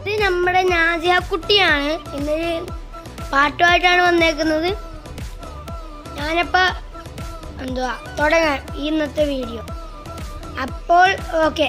ഇത് നമ്മുടെ നാസിയ കുട്ടിയാണ്. ഇന്നൊരു പാട്ടുമായിട്ടാണ് വന്നേക്കുന്നത്. ഞാനപ്പോൾ തുടങ്ങാം ഇന്നത്തെ വീഡിയോ. അപ്പോൾ ഓക്കെ.